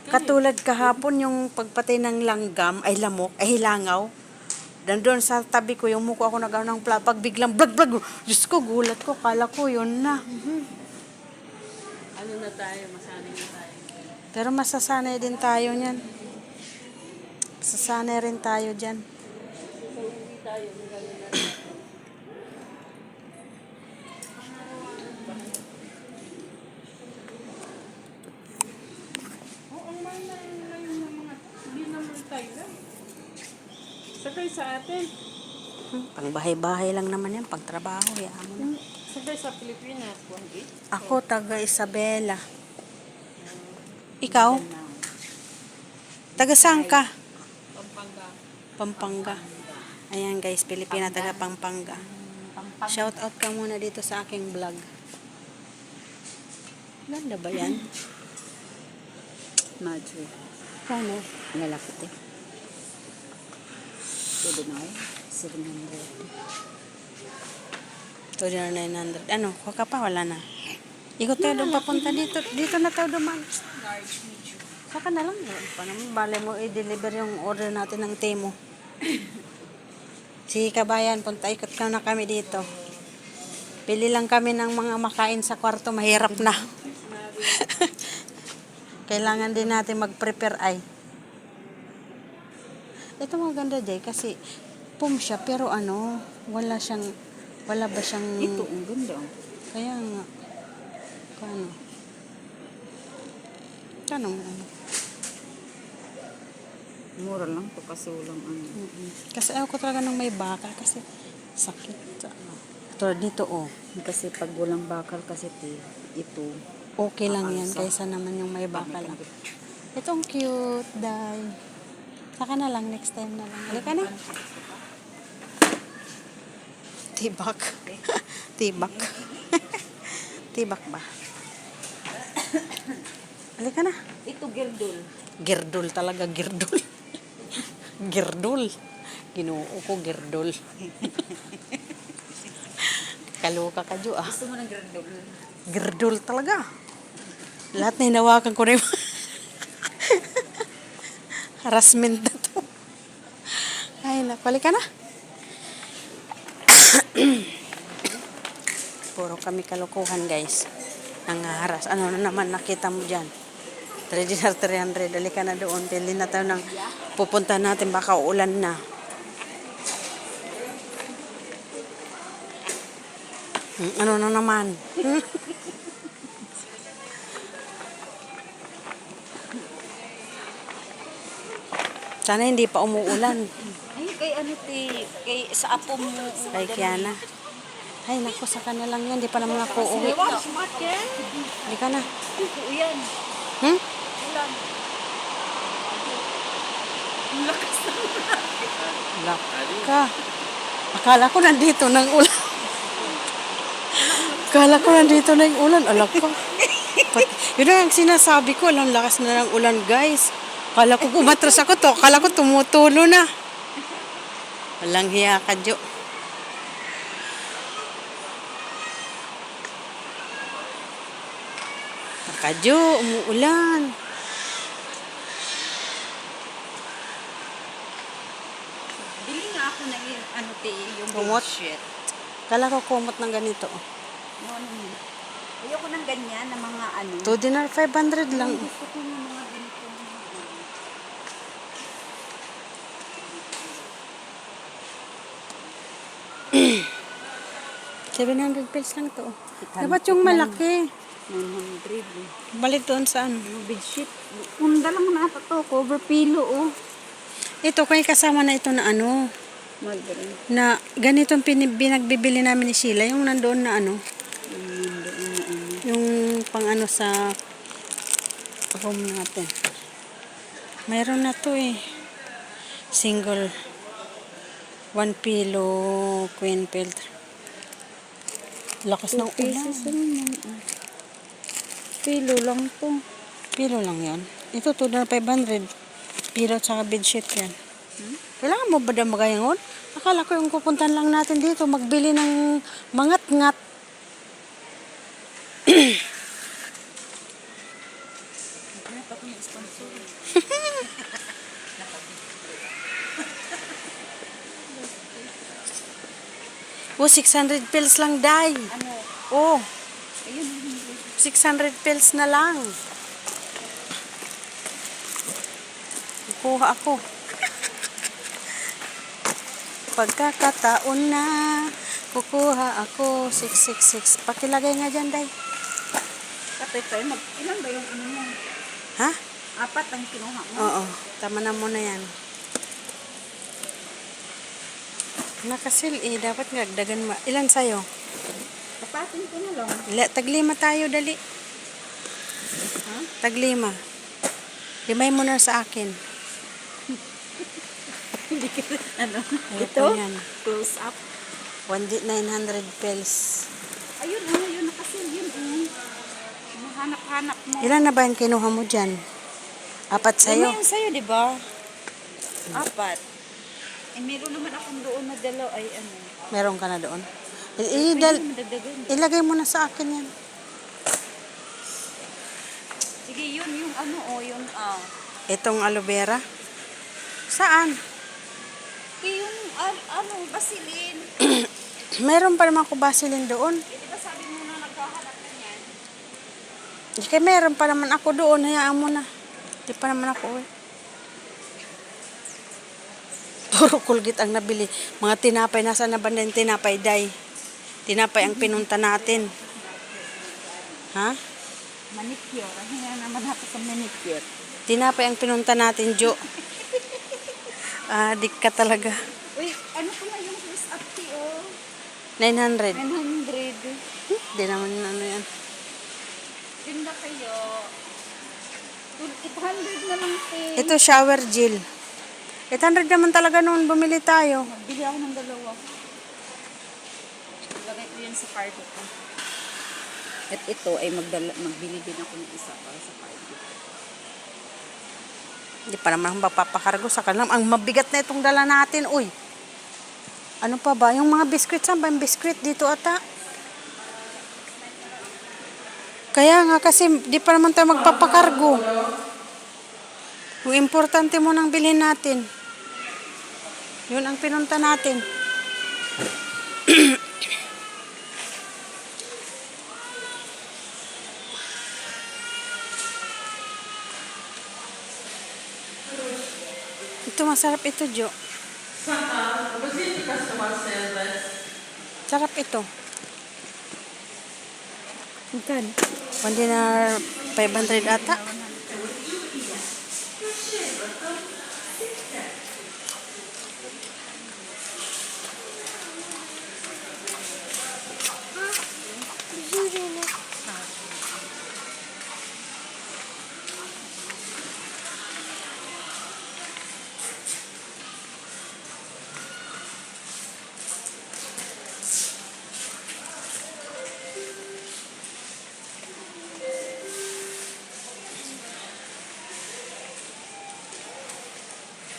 katulad kahapon yung pagpatay ng langgam, ay lamok, ay hilangaw. Doon sa tabi ko, yung muko ako nag-ano ng pag biglang blag. Diyos ko, gulat ko, kala ko yun na. Ano na tayo, masanay na tayo. Pero masasanay din tayo niyan. Masasanay rin tayo dyan. Kung hindi tayo, maganda na. Ang mahal na yung mga, hindi naman tayo lang. Sakay sa atin. Pang bahay-bahay lang naman yan, pagtrabaho. Yaman. Sakay sa Pilipinas, 1.8. Ako, taga Isabela. Ikaw? Taga saan ka? Pampanga. Pampanga. Ayan guys, Pilipina, taga Pampanga. Shout out ka muna dito sa aking vlog. Ganda ba yan? Madre. Paano? Lalapit eh. Pwede na eh. 700. Ito din 900. Ano? Kuha ka pa? Wala na. Ikot tayo doon papunta dito. Dito na tayo duman. Saka na lang. Pa naman, bale mo i-deliver yung order natin ng Temo. Sige kabayan, punta ikot ka na kami dito. Pili lang kami ng mga makain sa kwarto. Mahirap na. Kailangan din natin mag-prepare ay. Ito maganda Jay kasi pum siya pero ano, wala ba siyang Ito, ang ganda. kaya nga Kanong ano. Mura lang to kasi walang ano. Kasi ayaw ko talaga ng may bakal kasi sakit. Tulad nito Kasi pag walang bakal kasi ito. okay lang yan Aalsa. kaysa naman yung may bakal lang. Itong cute, day. Saka na lang, next time na lang. Halika na. Tibak. Tibak. Tibak ba? Halika na. Ito girdol. Girdol talaga, girdol. Girdol. Ginoo ko, girdol. Kaloka ka, Jo, ah. Gusto mo ng girdol? Girdol talaga. Lahat na hinawakan ko na yung harassment na to. Ay, napali ka na. Puro kami kalokohan, guys. Nangaharas. Ano na naman nakita mo dyan? 300. Dali ka na doon. Pili na tayo ng pupunta natin. Baka uulan na. Ano na naman? Sana hindi pa umuulan. Ay, kay ano kay sa apo mo. Kay Kiana. Ay, naku, saka na lang yan. Di pa naman ako uwi. Smart yan. Hindi ka na. Ito yan. Hmm? Ulan. Lakas na. Lak ka. Akala ko nandito ng ulan. Akala ko nandito na yung ulan. Alak ko. Yun ang sinasabi ko. Alam, lakas na ng ulan, guys. Akala ko kumatras ako to. Akala ko tumutulo na. Walang hiya ka, Jo. Kadyo, umuulan. Bili nga ako ng ano yung Kumot? bullshit. Kala ko kumot ng ganito. Ayoko ng ganyan na mga ano. 2 dinar, 500 lang. Gusto ko ng mga ganito. 700 pesos lang to. Dapat yung malaki. 900. Balik doon sa ano. Yung bedsheet. Unda lang na to. Cover pillow, oh. Ito, kaya kasama na ito na ano. Magaling. Na ganitong pinagbibili namin ni Sheila. Yung nandoon na ano. Yung pang ano sa room natin. Mayroon na to eh. Single. 1 pillow, queen filter. Lakas ng ulan. Pillow lang to. Pillow lang yan. Ito, 2,500. Pillow at saka bedsheet yan. Kailangan mo ba na magayangon? Akala ko yung pupuntan lang natin dito, magbili ng mangat-ngat. Hanap ako ng sponsor. Oh, 600 pills lang, Day. Ano? Oh, Ayun. 600 pills na lang. Kuha ako. Pagkakataon na, kukuha ako. 666. Pakilagay nga dyan, Day. Kapit tayo. Ilan ba yung ano mo? Ha? 4 ang kinuha mo. Oo, tama na muna yan. Nakasil eh, dapat nga dagan ilan sa'yo? Tapatin ko na lang. Taglima tayo, dali. Ha? Taglima. Limay mo na sa akin. Hindi ka ano? Ito? Ito? Yan. Close up. 900 pills. Ayun, yun nakasil yun. Hanap-hanap mo. Ilan na ba yung kinuha mo dyan? 4 sa'yo? Yung sa'yo, di ba? 4. Eh, meron naman akong doon na dalaw. Ay, ano. Meron ka na doon? Pwede naman dagdagan. Ilagay mo na sa akin yan. Sige, yun yung ano, yun, Itong aloe vera? Saan? yung, ano, basilin. Meron pa naman ako basilin doon. Eh, di ba sabi mo na naghahanap na yan? Kaya meron pa naman ako doon. Hayaan mo na. Di pa naman ako eh. Puro Colgate ang nabili. Mga tinapay. Nasaan na ba na yung tinapay, Day? Tinapay ang pinunta natin. Ha? Manicure. Hinga naman ako sa manicure. Tinapay ang pinunta natin, Jo. Dik ka talaga. Uy, ano ko na yung plus up tea, 900. 900. Di naman ano yan. Tinda kayo. 800 na lang, te. Ito, shower gel. 800 naman talaga noon bumili tayo. Bili ako ng dalawa. Lagay ko yan sa cargo ko. At ito ay magbili din ako ng isa para sa cargo. Hindi pa naman akong mapapakargo sa kanila. Ang mabigat na itong dala natin. Uy, ano pa ba? Yung mga biskwit, saan ba yung biskwit? Dito ata. Kaya nga kasi di pa naman tayo magpapakargo. Yung importante mo nang bilhin natin. Yun ang pinunta natin. Ito masarap ito, Jo. Sarap ito. Ikan. 1 dinar 500 ata.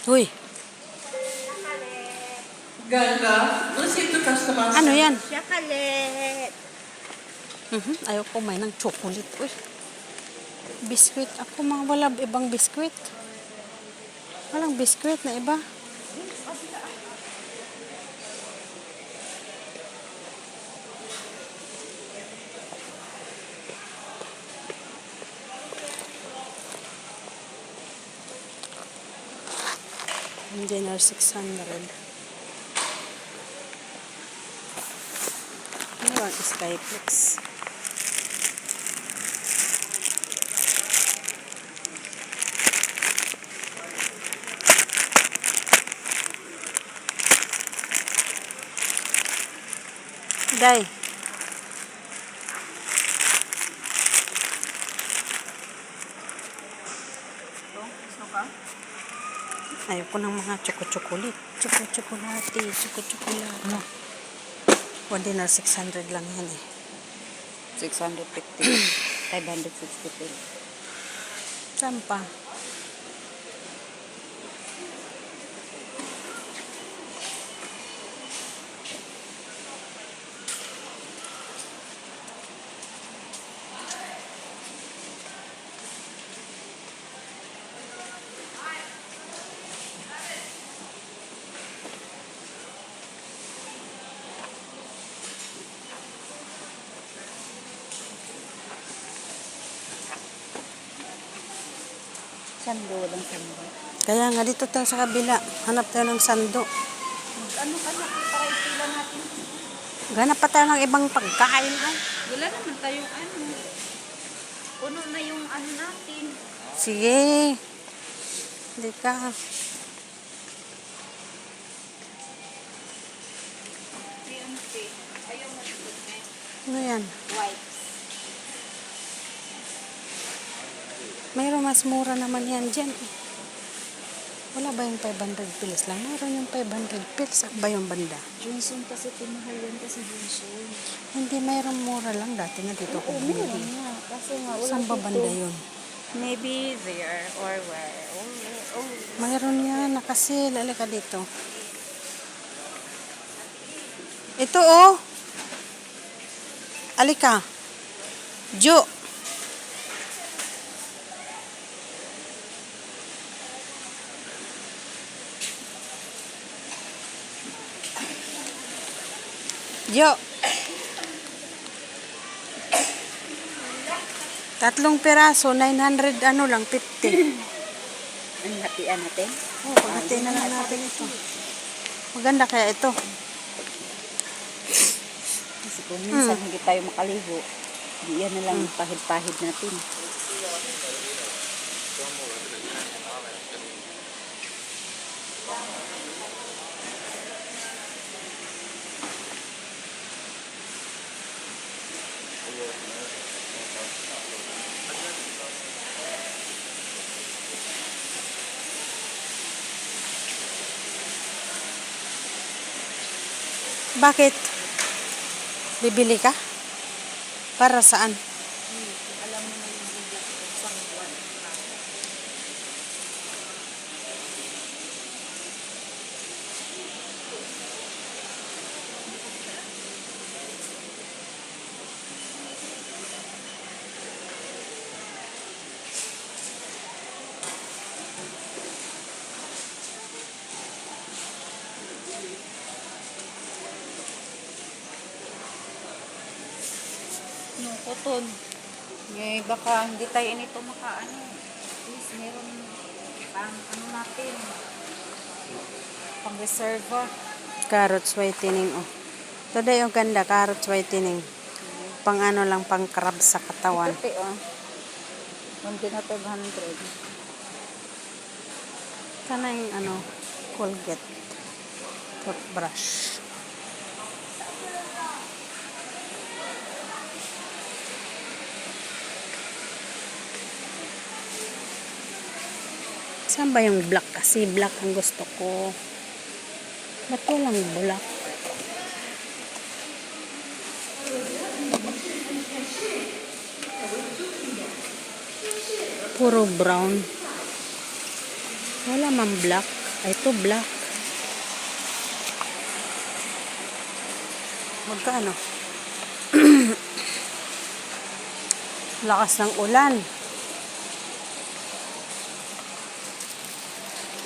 Uy, Ganda. Let's get the customer. ano yan? Chocolate. Ayaw kumain ng chocolate. Uy, biskwit. Ako mga wala ibang biskwit. Walang biskwit na iba. Dinner 600. Ano lang Skyflex? Day. Gusto ka? Ayoko ng mga choco-chocolate. Choco-chocolate. Choco-chocolate. Ano? 1 dinar 600 lang yan eh. 650. 560. Saan pa? Sando, walang sando. Kaya nga dito tayo sa kabila. Hanap tayo ng sando. Ano ka na, para ipila natin. Ganap pa tayo ng ibang pagkain. Ay. Wala naman tayong ano. Puno na yung ano natin. Sige. Hindi ka. Ayun, ayaw mo na Ano yan? white. Mayroon mas mura naman yan dyan. Wala ba yung 500 pills lang? Mayroon yung 500 pills. Saan ba yung banda? Johnson kasi pinahal yan kasi Johnson. Hindi, mayroong mura lang. Dati nga dito ko Meron bumili. nga. Kasi nga wala Saan ba dito. banda yun? Maybe there or where. Oh. Mayroon yan. Nakasil. Alika dito. Ito oh. Alika. Jo. Jo. Tatlong piraso, 900 ano lang, 50. Ang hatian natin. Oh, paghatiin na lang natin ito. Maganda kaya ito. Kasi kung minsan hindi tayo makaligo, di yan na lang yung pahid-pahid natin. Bakit? Bibili ka? Para saan? Alam mo na yung bigla isang buwan. Yung cotton. Baka hindi tayo nito makaano. At least meron pang ano natin. Pang reserva. Carrots whitening. Oh. Today yung ganda, carrots whitening. Pang ano lang, pang crab sa katawan. Ito oh. 1 na 500. Kana yung ano, Colgate. Toothbrush. Saan ba yung black? Kasi black ang gusto ko. Ba't walang black? Puro brown. Wala man black. Ay, ito black. Magkano? Lakas ng ulan.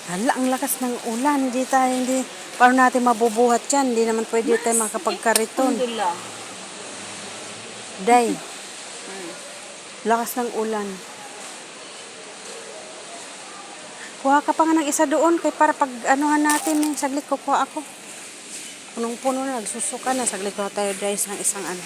Hala, ang lakas ng ulan. Hindi. Paano natin mabubuhat yan? Hindi naman pwede tayo makapagkariton. Alhamdulillah. Day. Lakas ng ulan. Kuha ka pa nga ng isa doon. Kaya para pag anuhan natin, saglit kukuha ako. Punong-puno na. Nagsusuka na. Saglit ko tayo guys ng isang ano.